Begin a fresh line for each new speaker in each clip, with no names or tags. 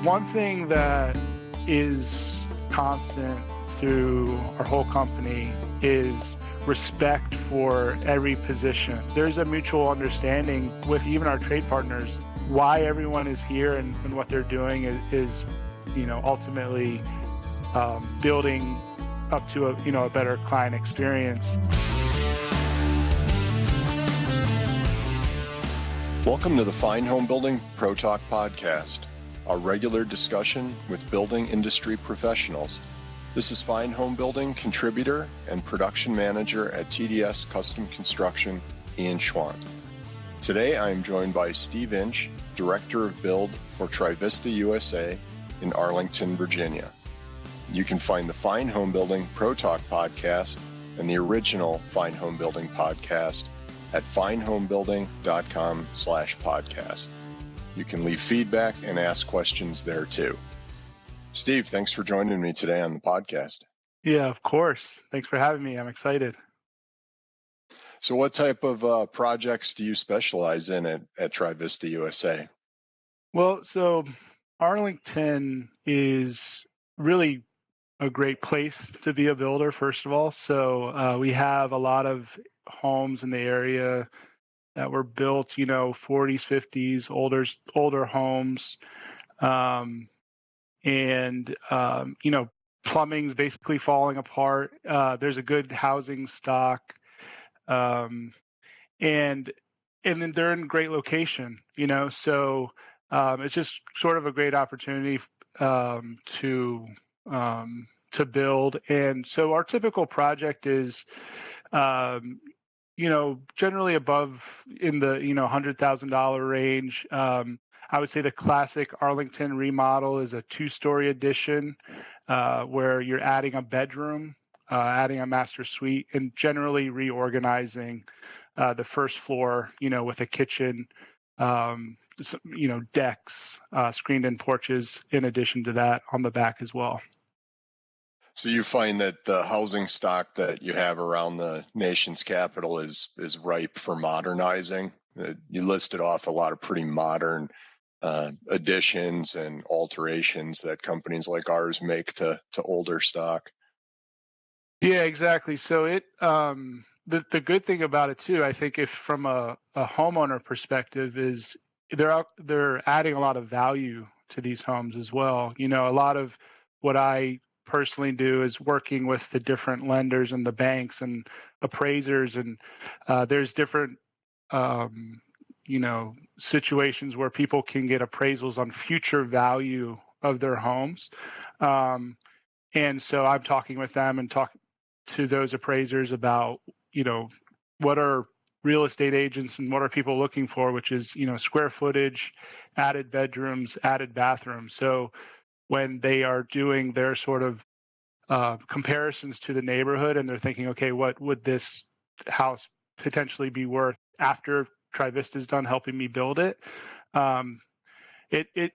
One thing that is constant through our whole company is respect for every position. There's a mutual understanding with even our trade partners why everyone is here and what they're doing is ultimately building up to a better client experience.
Welcome to the Fine Homebuilding Pro Talk podcast, our regular discussion with building industry professionals. This is Fine Homebuilding contributor and production manager at TDS Custom Construction, Ian Schwandt. Today I am joined by Steve Inch, Director of Build for TriVistaUSA in Arlington, Virginia. You can find the Fine Homebuilding Pro Talk podcast and the original Fine Homebuilding podcast at finehomebuilding.com/podcast. You can leave feedback and ask questions there too. Steve, thanks for joining me today on the podcast.
Yeah, of course. Thanks for having me. I'm excited.
So what type of projects do you specialize in at TriVistaUSA?
Well, so Arlington is really a great place to be a builder, first of all. So we have a lot of homes in the area that were built, 40s, 50s, older homes. Plumbing's basically falling apart. There's a good housing stock. And then they're in great location, so it's just sort of a great opportunity to build. And so our typical project is, generally above in the, $100,000 range. I would say the classic Arlington remodel is a 2-story addition where you're adding a bedroom, adding a master suite, and generally reorganizing the first floor, with a kitchen, decks, screened-in porches in addition to that on the back as well.
So you find that the housing stock that you have around the nation's capital is ripe for modernizing. You listed off a lot of pretty modern additions and alterations that companies like ours make to older stock.
Yeah, exactly. So the good thing about it too, I think, if from a homeowner perspective, is they're adding a lot of value to these homes as well. A lot of what I personally do is working with the different lenders and the banks and appraisers, and there's different situations where people can get appraisals on future value of their homes, and so I'm talking with them and talk to those appraisers about what are real estate agents and what are people looking for, which is square footage, added bedrooms, added bathrooms. So when they are doing their sort of comparisons to the neighborhood and they're thinking, okay, what would this house potentially be worth after TriVista's done helping me build it? It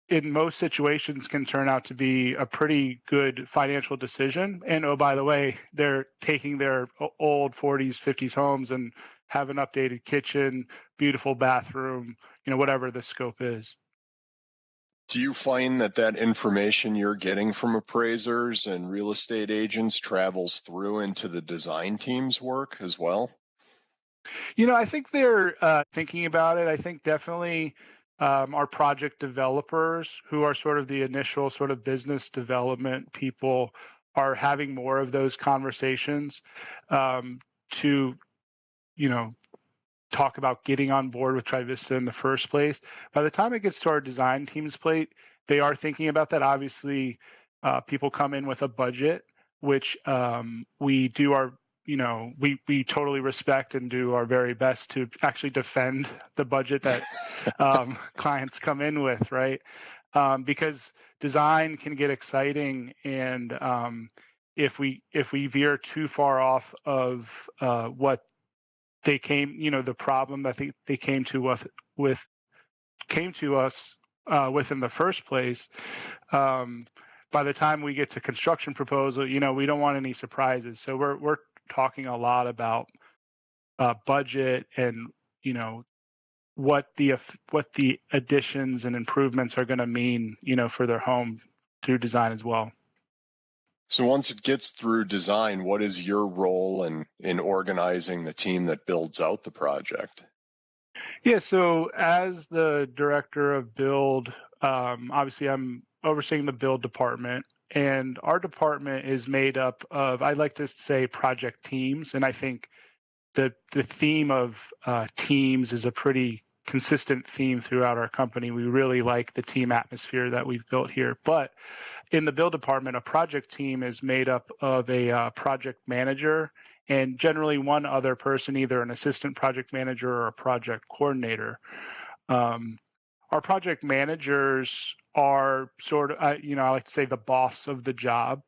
in most situations can turn out to be a pretty good financial decision. And oh, by the way, they're taking their old 40s, 50s homes and have an updated kitchen, beautiful bathroom, whatever the scope is.
Do you find that information you're getting from appraisers and real estate agents travels through into the design team's work as well?
I think they're thinking about it. I think definitely our project developers, who are sort of the initial sort of business development people, are having more of those conversations to, talk about getting on board with TriVista in the first place. By the time it gets to our design team's plate, they are thinking about that. Obviously, people come in with a budget, which we do our, we totally respect and do our very best to actually defend the budget that clients come in with, right? Because design can get exciting, and if we veer too far off of what they came, the problem that they came to us with in the first place. By the time we get to construction proposal, we don't want any surprises. So we're talking a lot about budget and what the additions and improvements are going to mean, for their home through design as well.
So once it gets through design, what is your role in organizing the team that builds out the project?
Yeah, so as the director of build, obviously I'm overseeing the build department, and our department is made up of, I like to say, project teams, and I think the theme of teams is a pretty consistent theme throughout our company. We really like the team atmosphere that we've built here. But in the build department, a project team is made up of a project manager and generally one other person, either an assistant project manager or a project coordinator. Our project managers are sort of, I like to say, the boss of the job.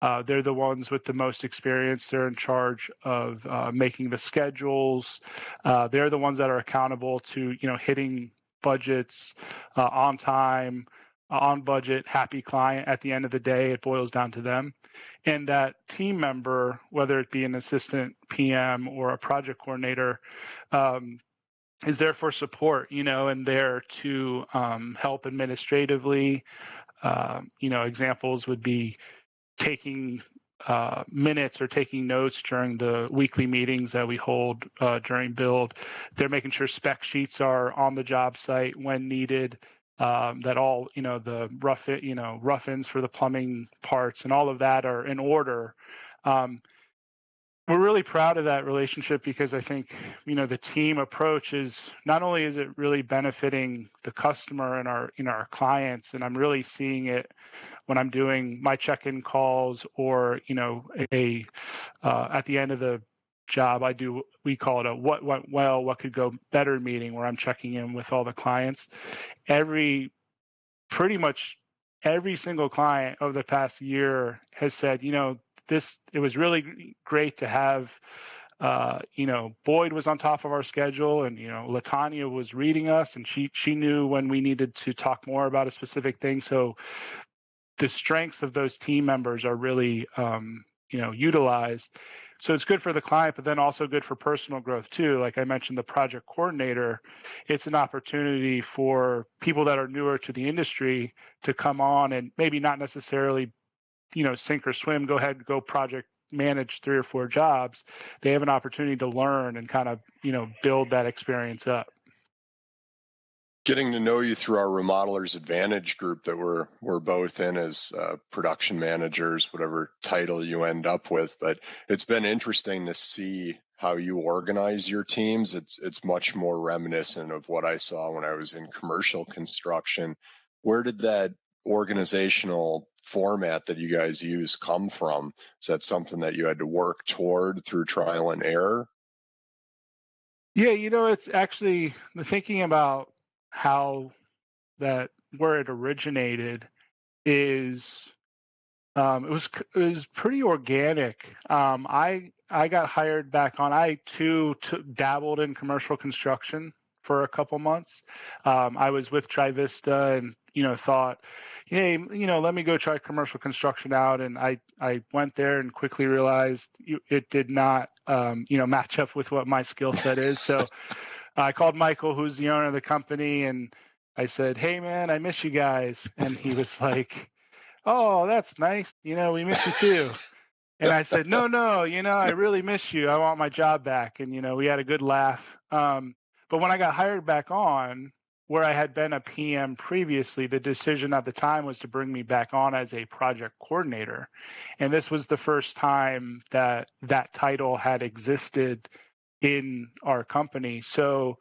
They're the ones with the most experience. They're in charge of making the schedules. They're the ones that are accountable to, hitting budgets on time, on budget, happy client. At the end of the day, it boils down to them. And that team member, whether it be an assistant PM or a project coordinator, is there for support, and there to help administratively. Examples would be taking minutes or taking notes during the weekly meetings that we hold during build. They're making sure spec sheets are on the job site when needed, that all, the rough-ins for the plumbing parts and all of that are in order. We're really proud of that relationship because I think, the team approach is not only is it really benefiting the customer and our clients, and I'm really seeing it when I'm doing my check-in calls or, at the end of the job, we call it a what went well, what could go better meeting, where I'm checking in with all the clients. Pretty much every single client over the past year has said, it was really great to have, Boyd was on top of our schedule, and, Latanya was reading us, and she knew when we needed to talk more about a specific thing. So the strengths of those team members are really, utilized. So it's good for the client, but then also good for personal growth too. Like I mentioned, the project coordinator, it's an opportunity for people that are newer to the industry to come on and maybe not necessarily, sink or swim, go project manage 3 or 4 jobs. They have an opportunity to learn and kind of, build that experience up.
Getting to know you through our Remodelers Advantage group that we're both in as production managers, whatever title you end up with. But it's been interesting to see how you organize your teams. It's much more reminiscent of what I saw when I was in commercial construction. Where did that organizational format that you guys use come from? Is that something that you had to work toward through trial and error?
Yeah, it's actually the thinking about how where it originated is it was pretty organic. I got hired back on. I too dabbled in commercial construction for a couple months. I was with TriVista and thought, hey, let me go try commercial construction out. And I went there and quickly realized it did not match up with what my skill set is. So I called Michael, who's the owner of the company, and I said, hey man, I miss you guys. And he was like, oh, that's nice. We miss you too. And I said, no, I really miss you. I want my job back. And, we had a good laugh. But when I got hired back on, where I had been a PM previously, the decision at the time was to bring me back on as a project coordinator. And this was the first time that title had existed in our company. So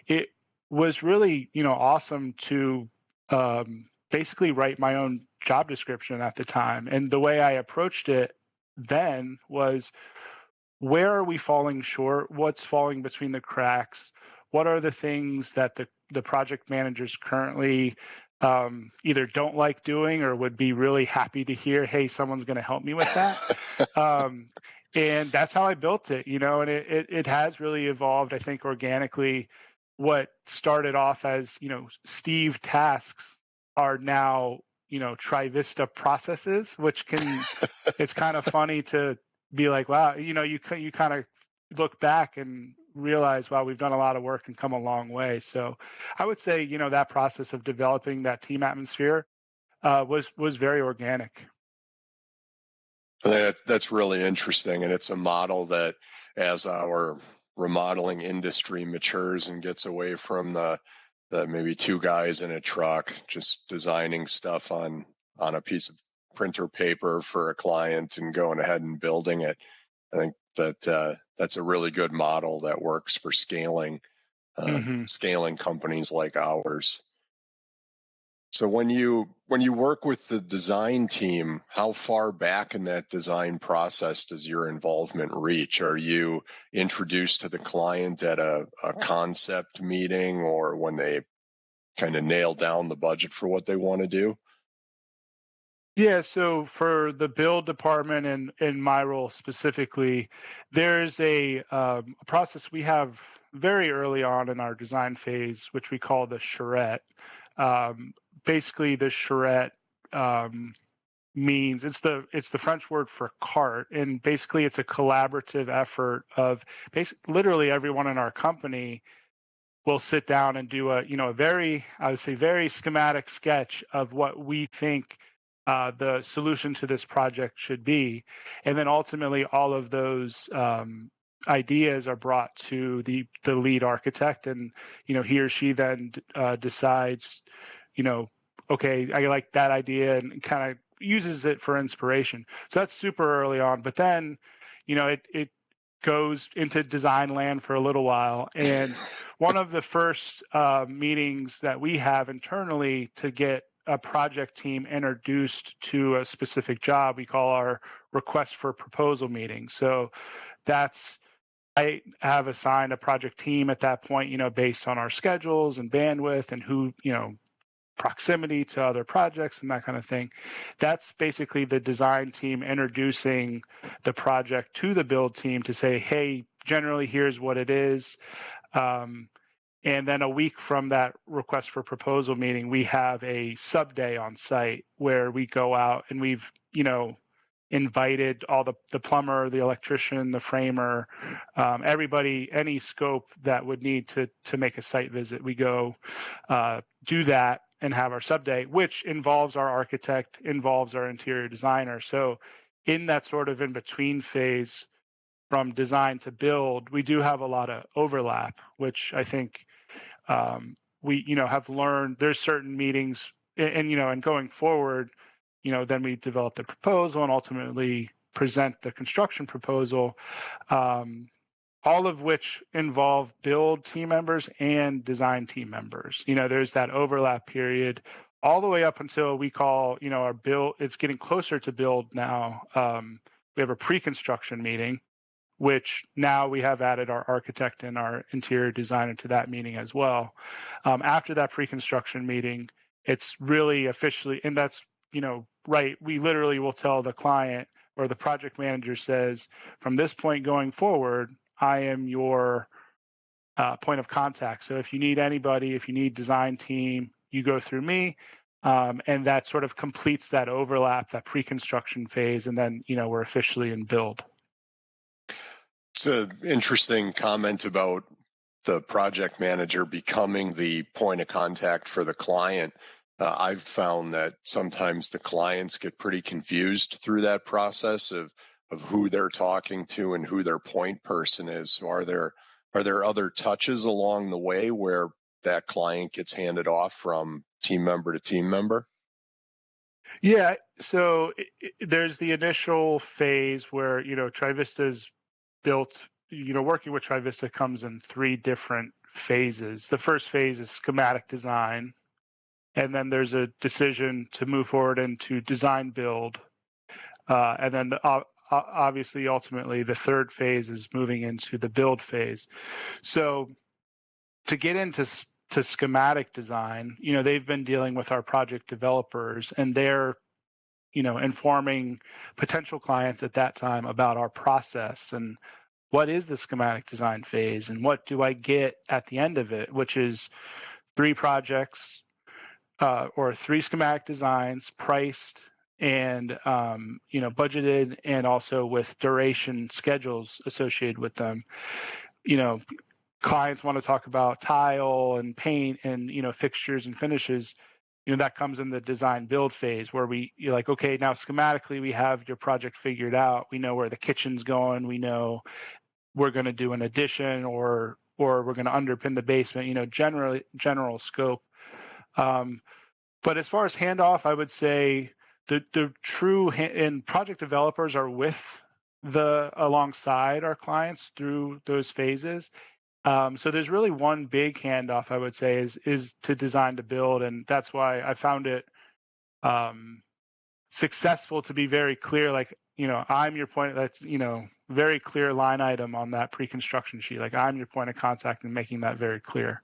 it was really, awesome to basically write my own job description at the time. And the way I approached it then was, where are we falling short? What's falling between the cracks? What are the things that the project managers currently either don't like doing or would be really happy to hear, hey, someone's going to help me with that? And that's how I built it, and it has really evolved, I think, organically. What started off as, Steve tasks are now, TriVista processes, which it's kind of funny to be like, wow, you kind of look back and realize, wow, we've done a lot of work and come a long way. So I would say, that process of developing that team atmosphere was very organic.
That's really interesting, and it's a model that, as our remodeling industry matures and gets away from the maybe two guys in a truck just designing stuff on a piece of printer paper for a client and going ahead and building it. I think that that's a really good model that works for scaling companies like ours. So when you work with the design team, how far back in that design process does your involvement reach? Are you introduced to the client at a concept meeting, or when they kind of nail down the budget for what they want to do?
Yeah, so for the build department and in my role specifically, there's a process we have very early on in our design phase, which we call the charrette. Basically, the charrette means it's the French word for cart, and basically it's a collaborative effort of literally everyone in our company will sit down and do a very, I would say, very schematic sketch of what we think the solution to this project should be, and then ultimately all of those ideas are brought to the lead architect, and he or she then decides, okay, I like that idea, and kind of uses it for inspiration. So that's super early on, but then it goes into design land for a little while, and one of the first meetings that we have internally to get a project team introduced to a specific job, we call our request for proposal meeting. So I have assigned a project team at that point, based on our schedules and bandwidth and who, proximity to other projects and that kind of thing. That's basically the design team introducing the project to the build team to say, hey, generally here's what it is. And then a week from that request for proposal meeting, we have a sub day on site where we go out and we've, invited all the plumber, the electrician, the framer, everybody, any scope that would need to make a site visit. We go do that and have our sub day, which involves our architect, involves our interior designer. So in that sort of in between phase from design to build, we do have a lot of overlap, which I think we have learned. There's certain meetings, and going forward, then we develop the proposal and ultimately present the construction proposal, all of which involve build team members and design team members. There's that overlap period all the way up until we call, our build. It's getting closer to build now. We have a pre-construction meeting, which now we have added our architect and our interior designer to that meeting as well. After that pre-construction meeting, it's really officially, and that's, right, we literally will tell the client, or the project manager says, from this point going forward, I am your point of contact. So if you need anybody, if you need design team, you go through me. And that sort of completes that overlap, that pre-construction phase, and then, we're officially in build.
It's an interesting comment about the project manager becoming the point of contact for the client. I've found that sometimes the clients get pretty confused through that process of who they're talking to and who their point person is. So are there other touches along the way where that client gets handed off from team member to team member?
Yeah, so there's the initial phase where, TriVista's built, working with TriVista comes in 3 different phases. The first phase is schematic design, and then there's a decision to move forward into design build. And then obviously, ultimately, the third phase is moving into the build phase. So to get into schematic design, they've been dealing with our project developers, and they're, informing potential clients at that time about our process and what is the schematic design phase and what do I get at the end of it, which is 3 projects or 3 schematic designs priced and, budgeted, and also with duration schedules associated with them. clients want to talk about tile and paint and, fixtures and finishes, that comes in the design build phase where you're like, okay, now schematically we have your project figured out. We know where the kitchen's going. We know we're going to do an addition or we're going to underpin the basement, general scope. But as far as handoff, I would say the true and project developers are alongside our clients through those phases. So there's really one big handoff, I would say, is to design to build, and that's why I found it successful to be very clear. Like, I'm your point. That's very clear line item on that pre-construction sheet. Like, I'm your point of contact, and making that very clear.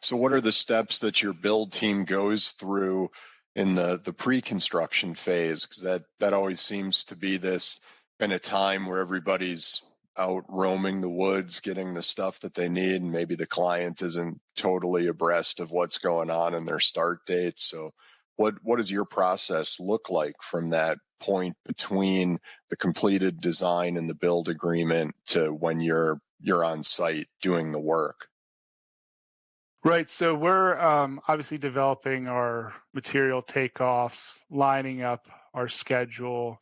So, what are the steps that your build team goes through in the pre-construction phase? Because that always seems to be been a time where everybody's out roaming the woods, getting the stuff that they need, and maybe the client isn't totally abreast of what's going on in their start date. So what does your process look like from that point between the completed design and the build agreement to when you're on site doing the work?
Right. So we're obviously developing our material takeoffs, lining up our schedule.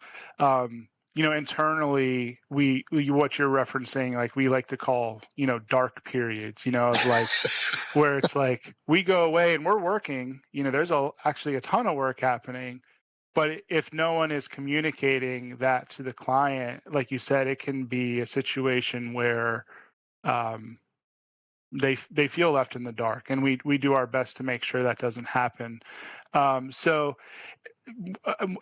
Internally, what you're referencing, like we like to call, dark periods, of like where it's like we go away and we're working, there's actually a ton of work happening. But if no one is communicating that to the client, like you said, it can be a situation where they feel left in the dark, and we do our best to make sure that doesn't happen. So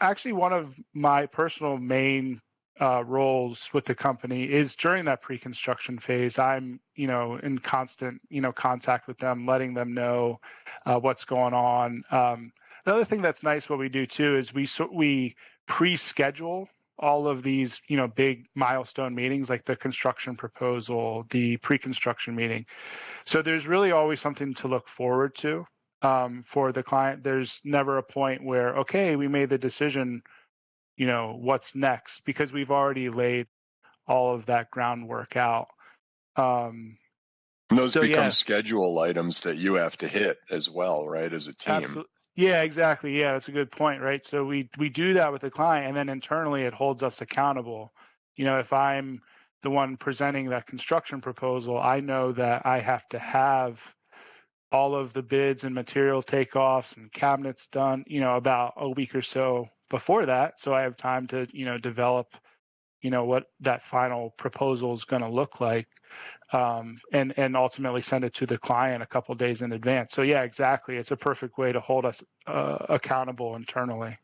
actually, one of my personal main roles with the company is during that pre-construction phase. I'm, in constant, contact with them, letting them know what's going on. Another thing that's nice, what we do too, is we pre-schedule all of these, big milestone meetings, like the construction proposal, the pre-construction meeting. So there's really always something to look forward to for the client. There's never a point where, okay, we made the decision, what's next, because we've already laid all of that groundwork out.
Those become schedule items that you have to hit as well, right, as a team?
Absolutely. Yeah, exactly. Yeah, that's a good point, right? So we do that with the client, and then internally it holds us accountable. If I'm the one presenting that construction proposal, I know that I have to have all of the bids and material takeoffs and cabinets done, about a week or so before that. So I have time to, develop, what that final proposal is going to look like, and ultimately send it to the client a couple of days in advance. So yeah, exactly. It's a perfect way to hold us accountable internally.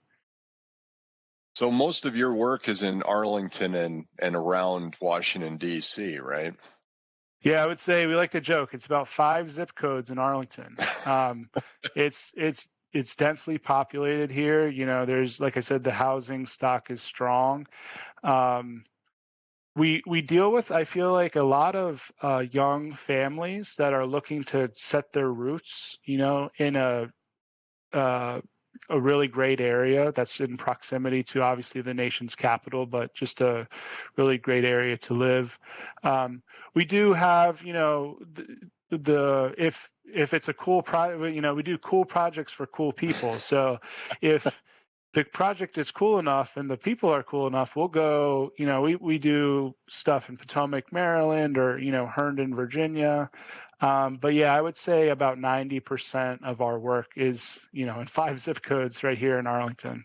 So most of your work is in Arlington and around Washington, D.C., right?
Yeah, I would say we like to joke. It's about 5 zip codes in Arlington. It's densely populated here. There's, like I said, the housing stock is strong. We deal with, I feel like, a lot of young families that are looking to set their roots, in a really great area that's in proximity to obviously the nation's capital, but just a really great area to live. We do have, if it's a cool project, we do cool projects for cool people. So if the project is cool enough and the people are cool enough, we'll go, we do stuff in Potomac, Maryland, or, Herndon, Virginia. But yeah, I would say about 90% of our work is, in 5 zip codes right here in Arlington.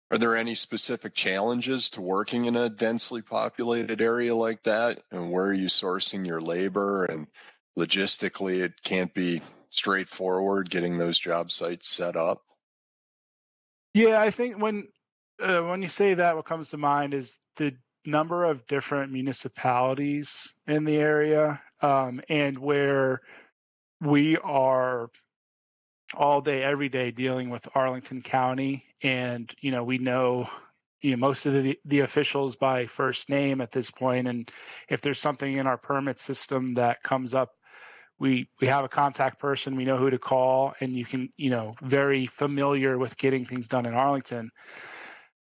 Are there any specific challenges to working in a densely populated area like that? And where are you sourcing your labor? And logistically, it can't be straightforward getting those job sites set up.
Yeah, I think when you say that, what comes to mind is the number of different municipalities in the area, and where we are all day, every day dealing with Arlington County, and we know most of the officials by first name at this point, and if there's something in our permit system that comes up, we have a contact person, we know who to call, and you can, very familiar with getting things done in Arlington.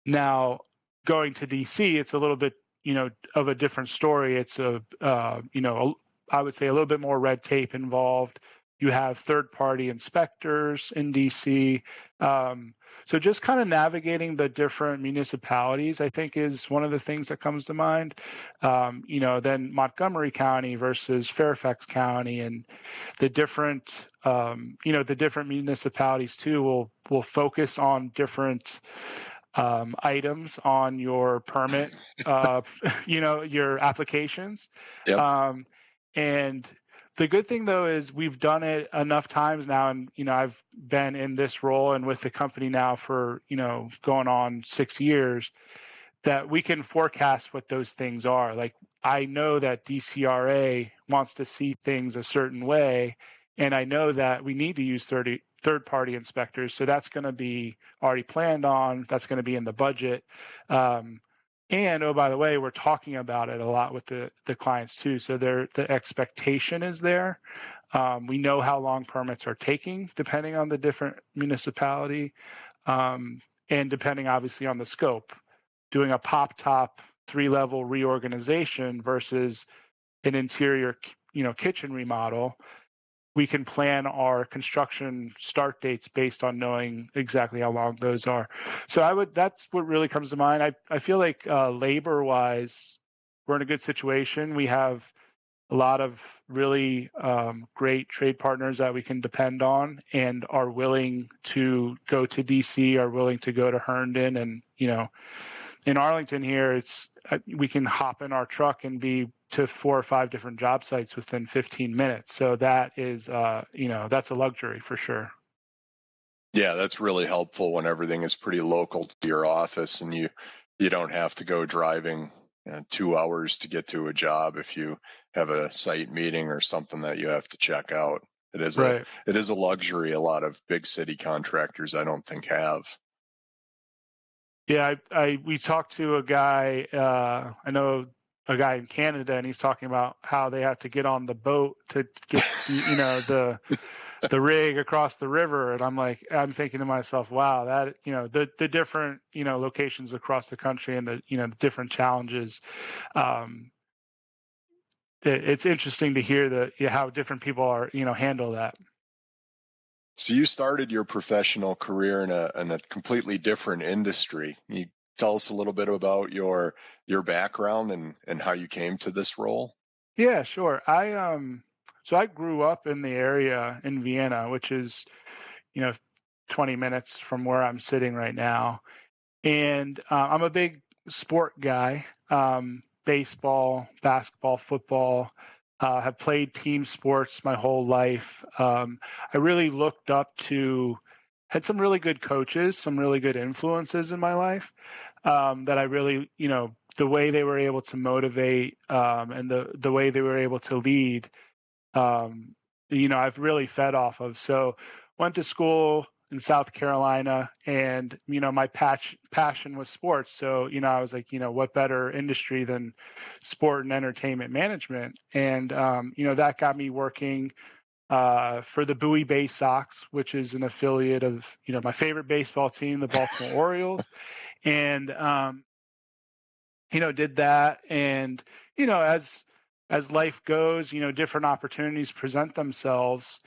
Now, going to DC, it's a little bit, of a different story. It's I would say a little bit more red tape involved. You have third-party inspectors in DC. So just kind of navigating the different municipalities, I think, is one of the things that comes to mind. Then Montgomery County versus Fairfax County, and the different, the different municipalities too will focus on different items on your permit, your applications.
Yep.
And the good thing though is we've done it enough times now, and I've been in this role and with the company now for going on 6 years, that we can forecast what those things are. Like, I know that DCRA wants to see things a certain way, and I know that we need to use third-party inspectors. So that's going to be already planned on. That's going to be in the budget. And oh, by the way, we're talking about it a lot with the clients too. So the expectation is there. We know how long permits are taking, depending on the different municipality, and depending obviously on the scope. Doing a pop-top 3-level reorganization versus an interior, kitchen remodel, we can plan our construction start dates based on knowing exactly how long those are. So that's what really comes to mind. I feel like labor-wise, we're in a good situation. We have a lot of really great trade partners that we can depend on and are willing to go to DC, are willing to go to Herndon. And, in Arlington here, we can hop in our truck and be to 4 or 5 different job sites within 15 minutes. So that is, that's a luxury for sure.
Yeah, that's really helpful when everything is pretty local to your office, and you don't have to go driving 2 hours to get to a job if you have a site meeting or something that you have to check out. It is a luxury a lot of big city contractors I don't think have.
Yeah, we talked to a guy, I know a guy in Canada, and he's talking about how they have to get on the boat to get, the rig across the river. And I'm thinking to myself, wow, that, the different, locations across the country and the different challenges. It's interesting to hear how different people are, handle that.
So you started your professional career in a completely different industry. Can you tell us a little bit about your background and how you came to this role?
Yeah, sure. So I grew up in the area in Vienna, which is, 20 minutes from where I'm sitting right now. And I'm a big sport guy, baseball, basketball, football. Have played team sports my whole life. I really looked up to, had some really good coaches, some really good influences in my life, that I really, the way they were able to motivate, and the way they were able to lead, I've really fed off of. So went to school in South Carolina, and, my passion was sports. So, I was like, what better industry than sport and entertainment management? And, that got me working for the Bowie Bay Sox, which is an affiliate of, my favorite baseball team, the Baltimore Orioles. And, did that. And, as life goes, different opportunities present themselves.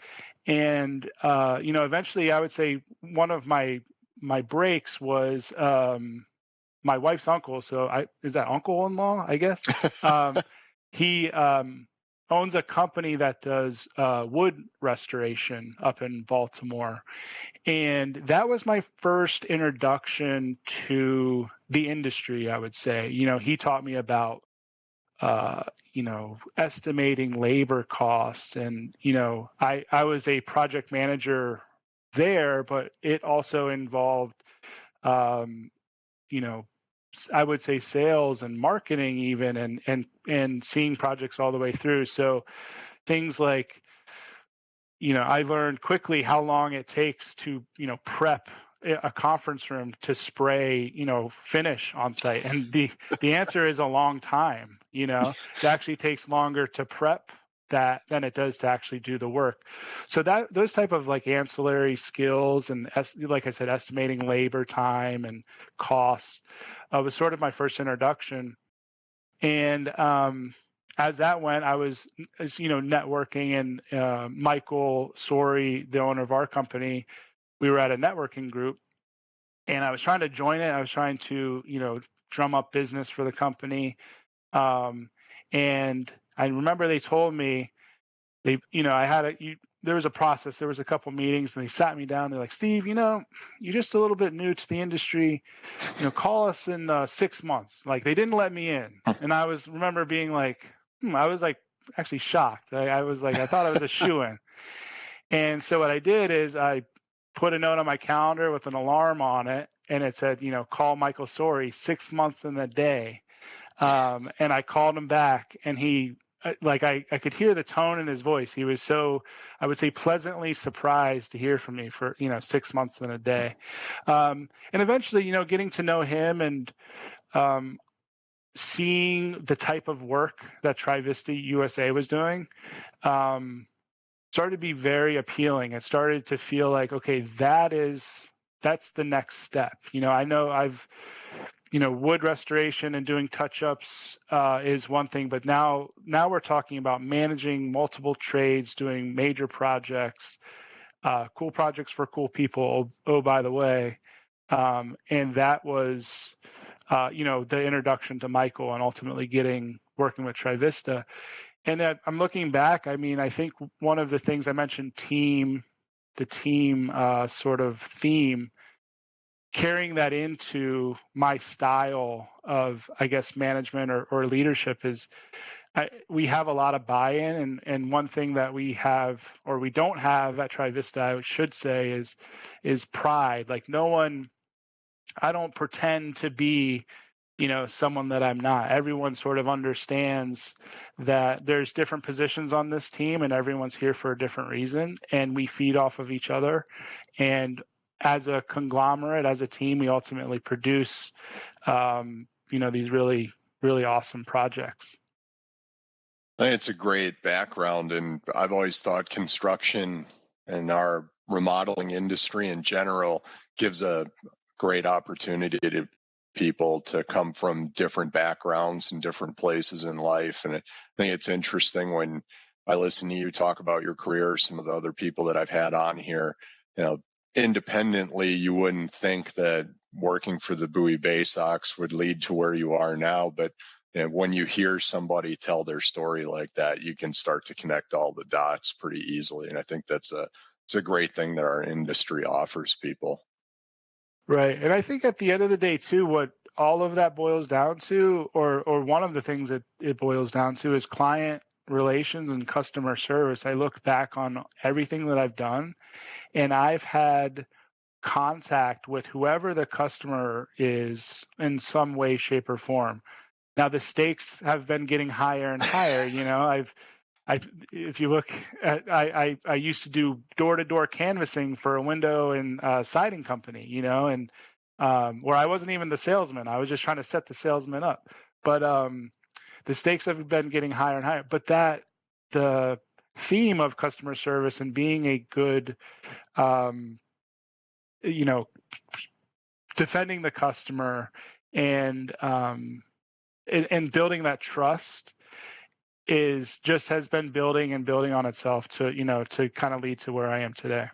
And, eventually I would say one of my breaks was my wife's uncle. So is that uncle-in-law, I guess? He owns a company that does wood restoration up in Baltimore. And that was my first introduction to the industry, I would say. He taught me about estimating labor costs. And, I was a project manager there, but it also involved, I would say sales and marketing even, and seeing projects all the way through. So things like, I learned quickly how long it takes to, prep a conference room to spray, finish on site. And the answer is a long time. It actually takes longer to prep that than it does to actually do the work. So those type of like ancillary skills and, like I said, estimating labor time and costs was sort of my first introduction. And as that went, I was, networking, and Michael Sori, the owner of our company, we were at a networking group, and I was trying to join it. I was trying to, drum up business for the company. And I remember they told me there was a process. There was a couple meetings, and they sat me down. They're like, Steve, you're just a little bit new to the industry. Call us in 6 months. Like, they didn't let me in. And I remember being like, I was like actually shocked. I was like, I thought I was a shoo-in. And so what I did is I put a note on my calendar with an alarm on it, and it said, call Michael Sori 6 months in a day. And I called him back, and he, I could hear the tone in his voice. He was so, I would say, pleasantly surprised to hear from me for, 6 months in a day. And eventually, getting to know him and seeing the type of work that TriVistaUSA was doing, started to be very appealing. It started to feel like, okay, that's the next step. I know wood restoration and doing touch-ups is one thing, but now we're talking about managing multiple trades, doing major projects, cool projects for cool people. Oh, by the way, and that was, the introduction to Michael, and ultimately working with TriVista. And I'm looking back. I mean, I think one of the things I mentioned, the team sort of theme, carrying that into my style of, I guess, management or leadership is, we have a lot of buy-in, and one thing that we have, or we don't have at TriVista, I should say, is pride. Like, I don't pretend to be, someone that I'm not. Everyone sort of understands that there's different positions on this team, and everyone's here for a different reason, and we feed off of each other. And as a conglomerate, as a team, we ultimately produce, these really, really awesome projects.
I think it's a great background, and I've always thought construction and our remodeling industry in general gives a great opportunity to people to come from different backgrounds and different places in life. And I think it's interesting when I listen to you talk about your career, some of the other people that I've had on here, independently, you wouldn't think that working for the Bowie Bay Sox would lead to where you are now. But when you hear somebody tell their story like that, you can start to connect all the dots pretty easily. And I think it's a great thing that our industry offers people.
Right. And I think at the end of the day, too, what all of that boils down to, or one of the things that it boils down to, is client relations and customer service. I look back on everything that I've done, and I've had contact with whoever the customer is in some way, shape, or form. Now, the stakes have been getting higher and higher. If you look at, I used to do door-to-door canvassing for a window and siding company, and where I wasn't even the salesman. I was just trying to set the salesman up. But the stakes have been getting higher and higher. But the theme of customer service and being a good, defending the customer and building that trust has been building on itself to kind of lead to where I am today.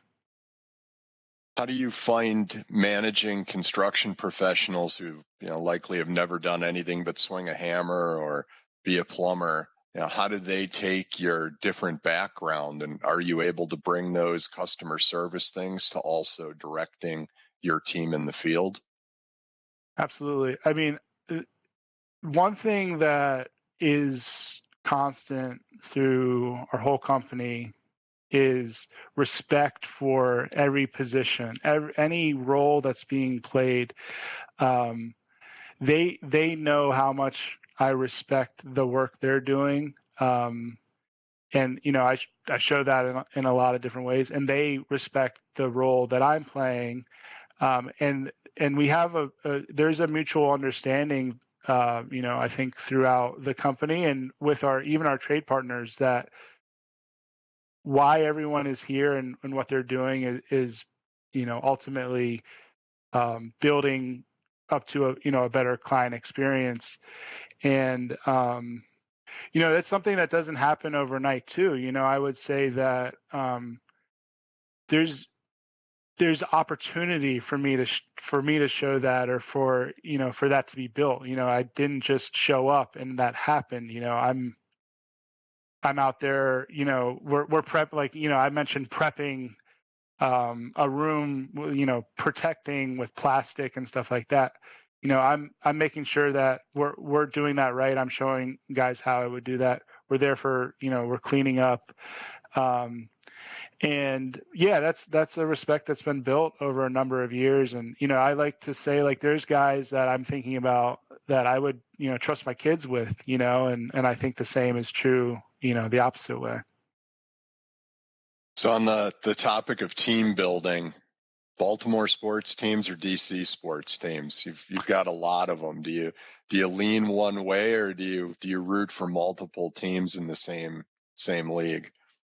How do you find managing construction professionals who likely have never done anything but swing a hammer or be a plumber? How do they take your different background, and are you able to bring those customer service things to also directing your team in the field?
Absolutely. I mean, one thing that is constant through our whole company is respect for every position, any role that's being played. They know how much I respect the work they're doing, and I show that in a lot of different ways, and they respect the role that I'm playing, and we have there's a mutual understanding. I think throughout the company and with even our trade partners, that why everyone is here and what they're doing is ultimately building up to a better client experience. And, that's something that doesn't happen overnight too. I would say that there's opportunity for me to show that, or for that to be built. I didn't just show up and that happened. I'm out there, we're prep, like, I mentioned prepping a room, protecting with plastic and stuff like that. I'm making sure that we're doing that right. I'm showing guys how I would do that. We're there for, we're cleaning up. And yeah, that's a respect that's been built over a number of years. And, I like to say, like, there's guys that I'm thinking about that I would, trust my kids with, and I think the same is true, the opposite way.
So on the topic of team building, Baltimore sports teams or DC sports teams, you've got a lot of them. Do you lean one way, or do you root for multiple teams in the same league?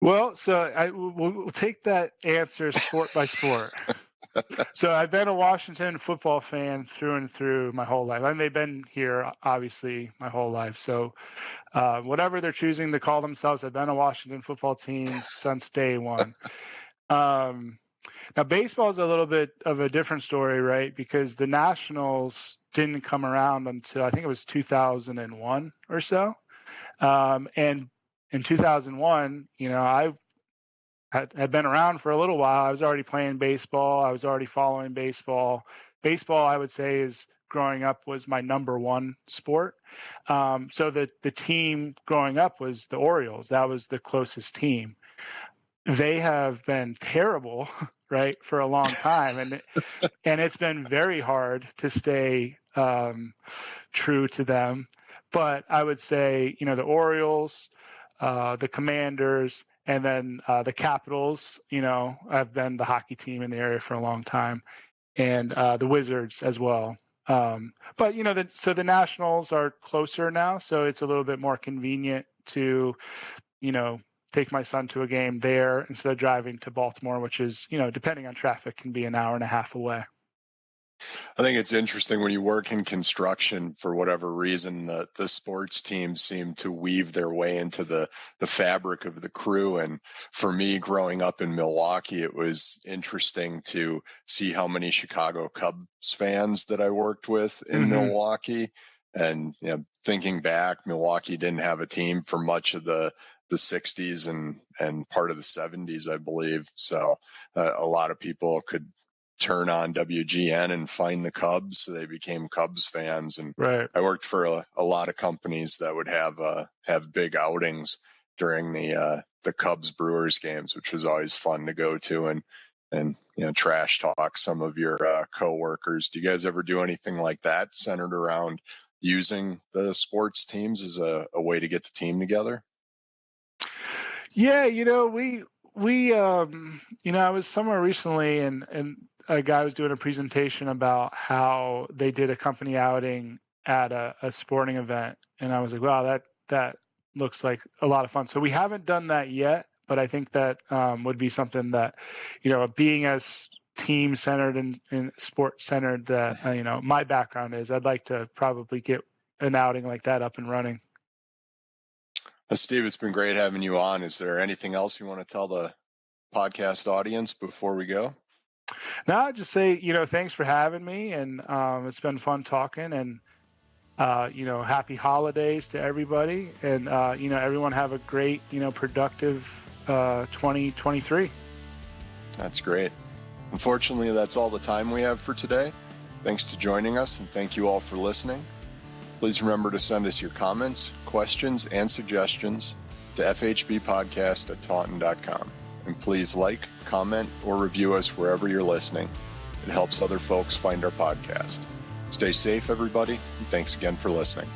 Well, so we'll take that answer sport by sport. So I've been a Washington football fan through and through my whole life. I mean, they've been here, obviously, my whole life. So whatever they're choosing to call themselves, I've been a Washington football team since day one. Now, baseball is a little bit of a different story, right? Because the Nationals didn't come around until, I think it was 2001 or so. And in 2001, I had been around for a little while. I was already playing baseball. I was already following baseball. Baseball, I would say, growing up was my number one sport. So the team growing up was the Orioles. That was the closest team. They have been terrible, right, for a long time. And it's been very hard to stay true to them. But I would say, the Orioles, the Commanders, and then the Capitals, have been the hockey team in the area for a long time, and the Wizards as well. But, so the Nationals are closer now, so it's a little bit more convenient to, take my son to a game there instead of driving to Baltimore, which is, depending on traffic, can be an hour and a half away.
I think it's interesting when you work in construction, for whatever reason, the sports teams seem to weave their way into the fabric of the crew. And for me, growing up in Milwaukee, it was interesting to see how many Chicago Cubs fans that I worked with in Milwaukee. And, thinking back, Milwaukee didn't have a team for much of the 60s and part of the 70s, I believe. So a lot of people could turn on WGN and find the Cubs, so they became Cubs fans. And
right.
I worked for a lot of companies that would have big outings during the Cubs Brewers games, which was always fun to go to and trash talk some of your coworkers. Do you guys ever do anything like that centered around using the sports teams as a way to get the team together?
Yeah, we I was somewhere recently and a guy was doing a presentation about how they did a company outing at a sporting event, and I was like, wow, that looks like a lot of fun. So we haven't done that yet, but I think that would be something that, being as team centered and sport centered that my background is, I'd like to probably get an outing like that up and running.
Steve, it's been great having you on. Is there anything else you want to tell the podcast audience before we go?
No, I'd just say, thanks for having me, and it's been fun talking, and happy holidays to everybody, and everyone have a great, productive 2023.
That's great. Unfortunately, that's all the time we have for today. Thanks for joining us, and thank you all for listening. Please remember to send us your comments, questions, and suggestions to fhbpodcast@taunton.com. And please like, comment, or review us wherever you're listening. It helps other folks find our podcast. Stay safe, everybody, and thanks again for listening.